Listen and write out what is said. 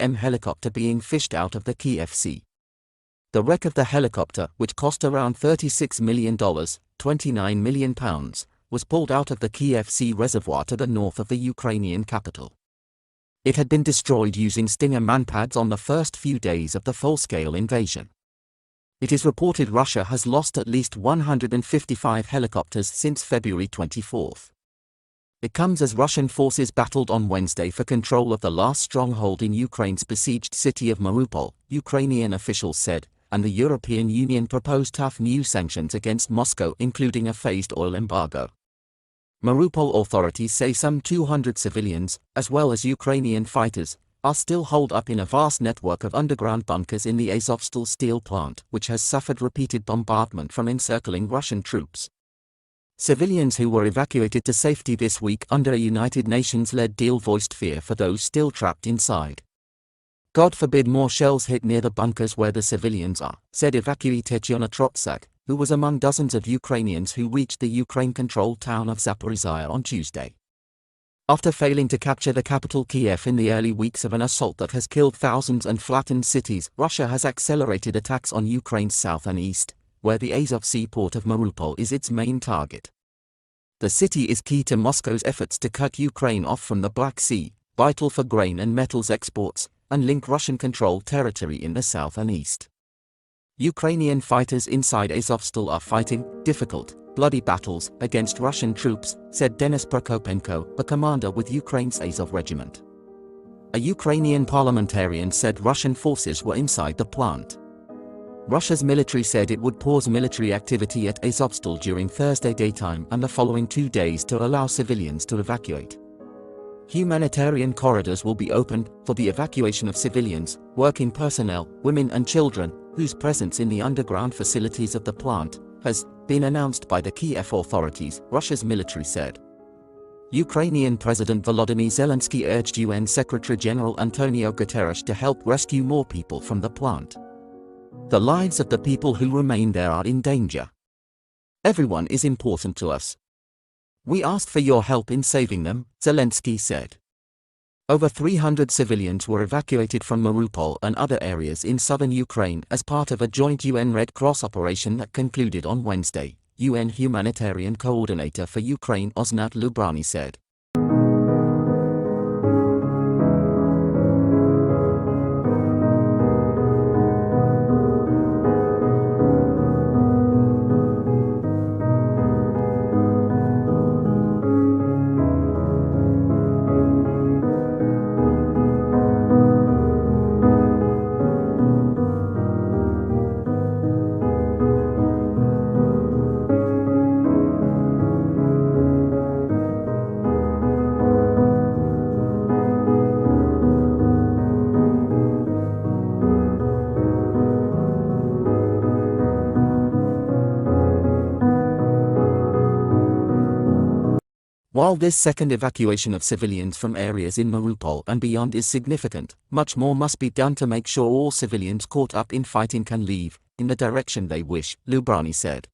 Mi-35M helicopter being fished out of the Kiev Sea. The wreck of the helicopter, which cost around $36 million, £29 million, was pulled out of the Kiev Sea reservoir to the north of the Ukrainian capital. It had been destroyed using Stinger manpads on the first few days of the full-scale invasion. It is reported Russia has lost at least 155 helicopters since February 24. It comes as Russian forces battled on Wednesday for control of the last stronghold in Ukraine's besieged city of Mariupol, Ukrainian officials said, and the European Union proposed tough new sanctions against Moscow, including a phased oil embargo. Mariupol authorities say some 200 civilians, as well as Ukrainian fighters, are still holed up in a vast network of underground bunkers in the Azovstal steel plant, which has suffered repeated bombardment from encircling Russian troops. Civilians who were evacuated to safety this week under a United Nations-led deal voiced fear for those still trapped inside. God forbid more shells hit near the bunkers where the civilians are, said evacuee Tetiana Trotsak, who was among dozens of Ukrainians who reached the Ukraine-controlled town of Zaporizhia on Tuesday. After failing to capture the capital Kiev in the early weeks of an assault that has killed thousands and flattened cities, Russia has accelerated attacks on Ukraine's south and east, where the Azov Sea port of Mariupol is its main target. The city is key to Moscow's efforts to cut Ukraine off from the Black Sea, vital for grain and metals exports, and link Russian-controlled territory in the south and east. Ukrainian fighters inside Azovstal are fighting difficult, bloody battles against Russian troops, said Denis Prokopenko, the commander with Ukraine's Azov regiment. A Ukrainian parliamentarian said Russian forces were inside the plant. Russia's military said it would pause military activity at Azovstal during Thursday daytime and the following 2 days to allow civilians to evacuate. Humanitarian corridors will be opened for the evacuation of civilians, working personnel, women and children, whose presence in the underground facilities of the plant has been announced by the Kiev authorities, Russia's military said. Ukrainian President Volodymyr Zelensky urged UN Secretary-General Antonio Guterres to help rescue more people from the plant. The lives of the people who remain there are in danger. Everyone is important to us. We ask for your help in saving them, Zelensky said. Over 300 civilians were evacuated from Mariupol and other areas in southern Ukraine as part of a joint UN Red Cross operation that concluded on Wednesday, UN Humanitarian Coordinator for Ukraine Osnat Lubrani said. While this second evacuation of civilians from areas in Mariupol and beyond is significant, much more must be done to make sure all civilians caught up in fighting can leave in the direction they wish, Lubrani said.